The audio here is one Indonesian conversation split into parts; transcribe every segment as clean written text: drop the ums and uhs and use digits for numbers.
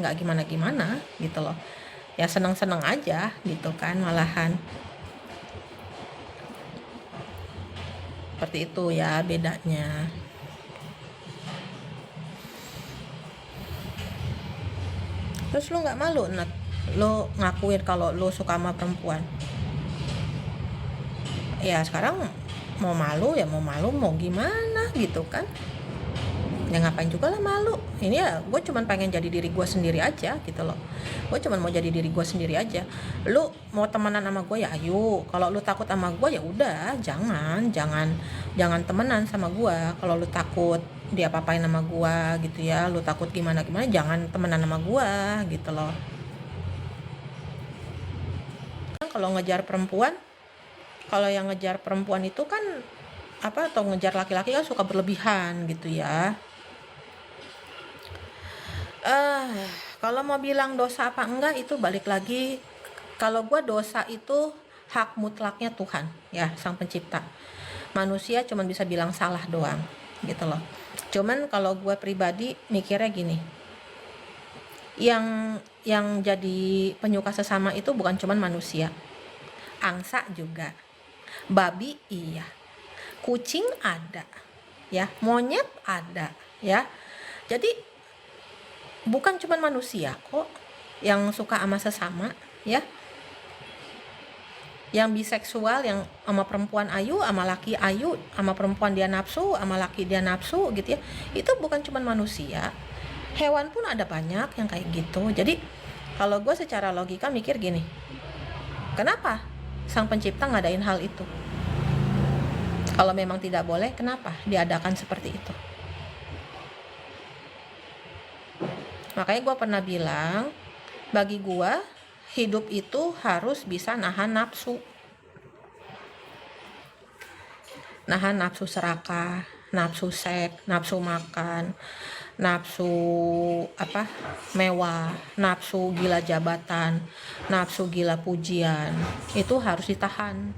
nggak gimana-gimana gitu loh. Ya seneng-seneng aja gitu kan malahan. Seperti itu ya bedanya. Terus lu nggak malu, Nat? Lu ngakuin kalau lu suka sama perempuan? Ya sekarang mau malu ya mau malu mau gimana gitu kan? Ya ngapain juga lah malu. Ini ya gue cuman pengen jadi diri gue sendiri aja gitu loh. Gue cuman mau jadi diri gue sendiri aja. Lu mau temenan sama gue ya ayo. Kalau lu takut sama gue ya udah, jangan temenan sama gue. Kalau lu takut dia apa-apain sama gue gitu ya, lu takut gimana jangan temenan sama gue gitu loh. Kalau ngejar perempuan, kalau yang ngejar perempuan itu kan atau ngejar laki-laki kan suka berlebihan gitu ya. Kalau mau bilang dosa apa enggak itu balik lagi. Kalau gue dosa itu hak mutlaknya Tuhan ya, Sang Pencipta. Manusia cuma bisa bilang salah doang gitu loh. Cuman kalau gue pribadi mikirnya gini, yang jadi penyuka sesama itu bukan cuman manusia, angsa juga, babi iya, kucing ada ya, monyet ada ya. Jadi bukan cuma manusia kok yang suka sama sesama ya, yang biseksual, yang sama perempuan ayu, sama laki ayu, sama perempuan dia nafsu, sama laki dia nafsu gitu ya. Itu bukan cuma manusia, hewan pun ada banyak yang kayak gitu. Jadi kalau gue secara logika mikir gini, kenapa Sang Pencipta ngadain hal itu? Kalau memang tidak boleh, kenapa diadakan seperti itu? Makanya gue pernah bilang, bagi gue hidup itu harus bisa nahan nafsu. Nahan nafsu serakah, nafsu seks, nafsu makan, nafsu mewah, nafsu gila jabatan, nafsu gila pujian. Itu harus ditahan.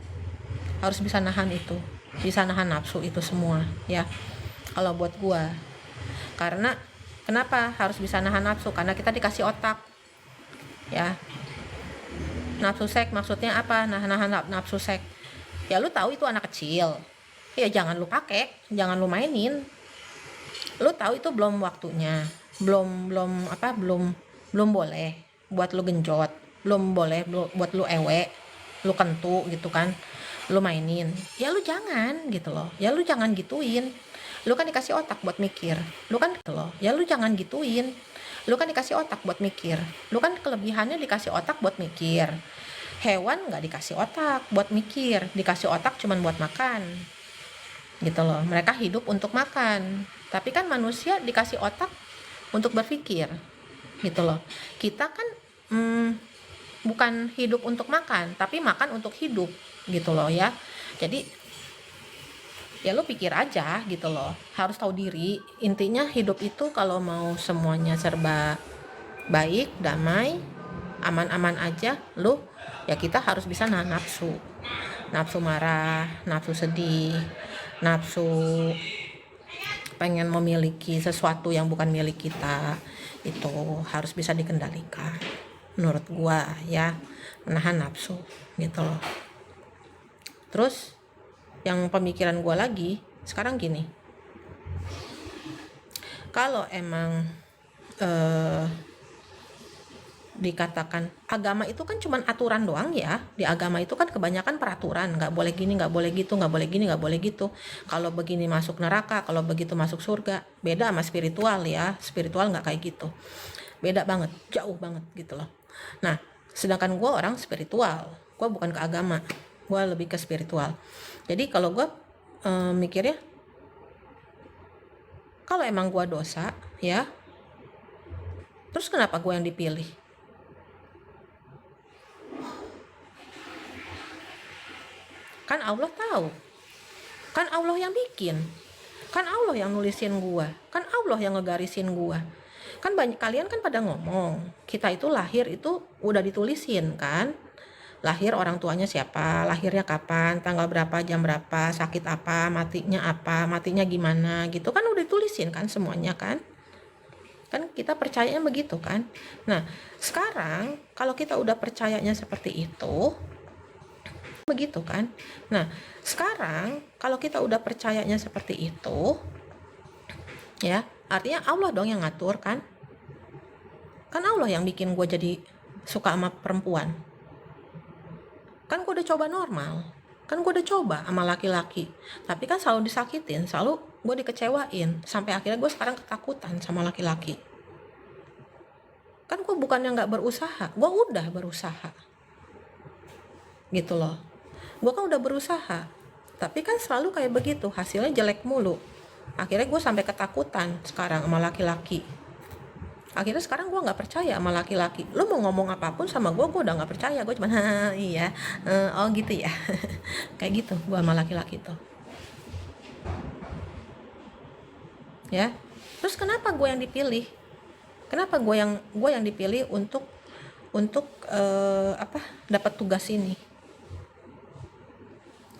Harus bisa nahan itu. Bisa nahan nafsu itu semua ya. Kalau buat gue. Karena kenapa harus bisa nahan nafsu? Karena kita dikasih otak ya. Nafsu seks maksudnya apa? Nahan nafsu seks ya, lu tahu itu anak kecil ya, jangan lu pakai, jangan lu mainin. Lu tahu itu belum waktunya, belum boleh buat lu genjot, belum boleh buat lu ewe, lu kentu gitu kan, lu mainin. Ya lu jangan gitu loh. Ya lu jangan gituin. Lu kan dikasih otak buat mikir. Lu kan gitu loh. Ya lu jangan gituin. Lu kan dikasih otak buat mikir. Lu kan kelebihannya dikasih otak buat mikir. Hewan nggak dikasih otak buat mikir, dikasih otak cuman buat makan gitu loh. Mereka hidup untuk makan, tapi kan manusia dikasih otak untuk berpikir gitu loh. Kita kan bukan hidup untuk makan, tapi makan untuk hidup gitu loh ya. Jadi ya lu pikir aja gitu loh, harus tahu diri. Intinya hidup itu kalau mau semuanya serba baik, damai, aman-aman aja, ya kita harus bisa nahan nafsu. Nafsu marah, nafsu sedih, nafsu pengen memiliki sesuatu yang bukan milik kita, itu harus bisa dikendalikan menurut gua ya, menahan nafsu gitu loh. Terus yang pemikiran gua lagi sekarang gini, kalau emang dikatakan agama itu kan cuman aturan doang ya. Di agama itu kan kebanyakan peraturan, nggak boleh gini, nggak boleh gitu, nggak boleh gini, nggak boleh gitu. Kalau begini masuk neraka, kalau begitu masuk surga. Beda sama spiritual ya, spiritual nggak kayak gitu, beda banget, jauh banget gitu loh. Nah sedangkan gue orang spiritual, gue bukan ke agama, gue lebih ke spiritual. Jadi kalau gue mikirnya, kalau emang gue dosa ya, terus kenapa gue yang dipilih? Kan Allah tahu, kan Allah yang bikin, kan Allah yang nulisin gua, kan Allah yang ngegarisin gua. Kan banyak kalian kan pada ngomong kita itu lahir itu udah ditulisin kan, lahir orang tuanya siapa, lahirnya kapan, tanggal berapa, jam berapa, sakit apa, matinya gimana gitu kan udah ditulisin kan semuanya kan. Kan kita percayanya begitu kan. Nah sekarang kalau kita udah percayanya seperti itu, begitu kan. Nah sekarang kalau kita udah percayanya seperti itu, ya artinya Allah dong yang ngatur kan. Kan Allah yang bikin gue jadi suka sama perempuan. Kan gue udah coba normal, kan gue udah coba sama laki-laki, tapi kan selalu disakitin, selalu gue dikecewain, sampai akhirnya gue sekarang ketakutan sama laki-laki. Kan gue bukannya nggak berusaha, gue udah berusaha gitu loh. Gue kan udah berusaha, tapi kan selalu kayak begitu, hasilnya jelek mulu. Akhirnya gue sampai ketakutan sekarang sama laki-laki. Akhirnya sekarang gue nggak percaya sama laki-laki. Lo mau ngomong apapun sama gue udah nggak percaya. Gue cuma iya, oh gitu ya. Kayak gitu gue sama laki-laki tuh, ya. Terus kenapa gue yang dipilih? Kenapa gue yang dipilih untuk dapat tugas ini?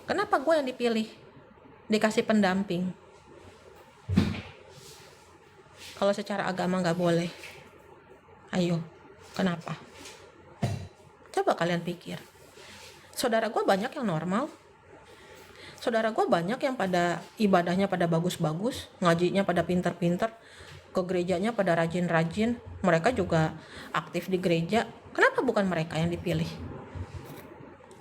Kenapa gue yang dipilih, dikasih pendamping? Kalau secara agama nggak boleh. Ayo, kenapa? Coba kalian pikir. Saudara gue banyak yang normal. Saudara gue banyak yang pada ibadahnya pada bagus-bagus, ngajinya pada pinter-pinter, ke gerejanya pada rajin-rajin, mereka juga aktif di gereja. Kenapa bukan mereka yang dipilih?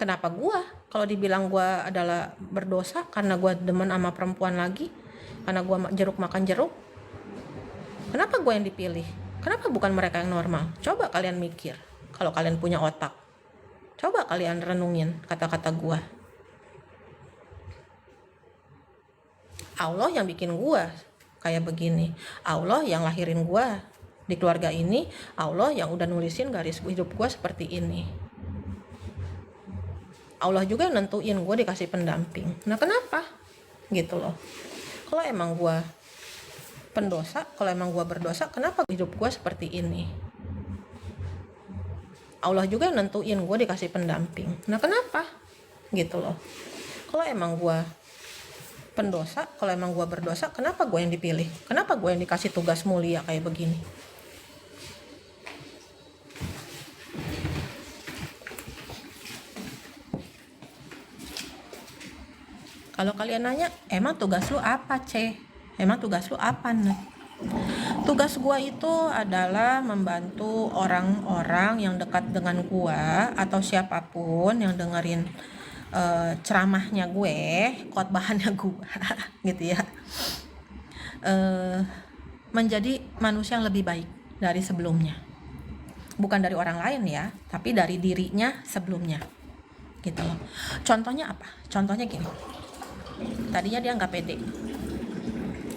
Kenapa gue? Kalau dibilang gue adalah berdosa karena gue demen sama perempuan lagi, karena gue jeruk makan jeruk, kenapa gue yang dipilih? Kenapa bukan mereka yang normal? Coba kalian mikir, kalau kalian punya otak. Coba kalian renungin kata-kata gue. Allah yang bikin gue kayak begini. Allah yang lahirin gue di keluarga ini. Allah yang udah nulisin garis hidup gue seperti ini. Allah juga yang nentuin gue dikasih pendamping. Nah kenapa? Gitu loh. Kalau emang gue pendosa, kalau emang gue berdosa, kenapa hidup gue seperti ini? Allah juga yang nentuin gue dikasih pendamping. Nah kenapa? Gitu loh. Kalau emang gue pendosa, kalau emang gue berdosa, kenapa gue yang dipilih? Kenapa gue yang dikasih tugas mulia kayak begini? Kalau kalian nanya, emang tugas lu apa, Ce? Emang tugas lu apa, nih? Tugas gue itu adalah membantu orang-orang yang dekat dengan gue atau siapapun yang dengerin ceramahnya gue, khotbahannya gue, gitu ya, menjadi manusia yang lebih baik dari sebelumnya. Bukan dari orang lain ya, tapi dari dirinya sebelumnya, gitu loh. Contohnya apa? Contohnya gini. Tadinya dia nggak pede,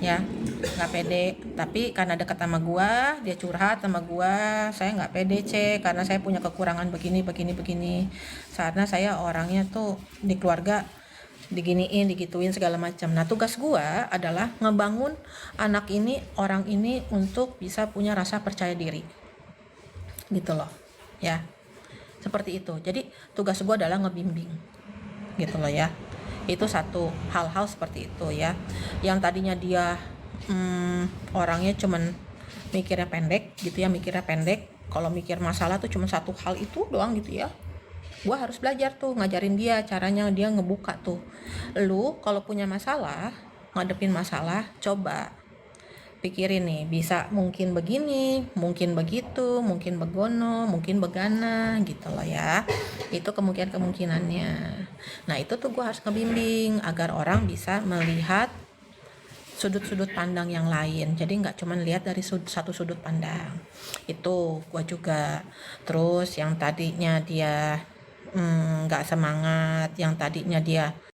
ya nggak pede, tapi karena dekat sama gua, dia curhat sama gua, saya nggak pede, karena saya punya kekurangan begini karena saya orangnya tuh di keluarga diginiin, digituin segala macam. Nah tugas gua adalah ngebangun anak ini, orang ini untuk bisa punya rasa percaya diri, gitu loh ya, seperti itu. Jadi tugas gua adalah ngebimbing, gitu loh ya. Itu satu hal-hal seperti itu ya, yang tadinya dia orangnya cuman mikirnya pendek gitu ya, kalau mikir masalah tuh cuma satu hal itu doang gitu ya. Gua harus belajar tuh ngajarin dia caranya, dia ngebuka tuh. Lu kalau punya masalah, ngadepin masalah, coba pikirin nih, bisa mungkin begini, mungkin begitu, mungkin begono, mungkin begana, gitu loh ya. Itu kemungkinannya. Nah itu tuh gue harus ngebimbing agar orang bisa melihat sudut-sudut pandang yang lain. Jadi nggak cuma lihat dari satu sudut pandang. Itu gue juga. Terus yang tadinya dia nggak semangat, yang tadinya dia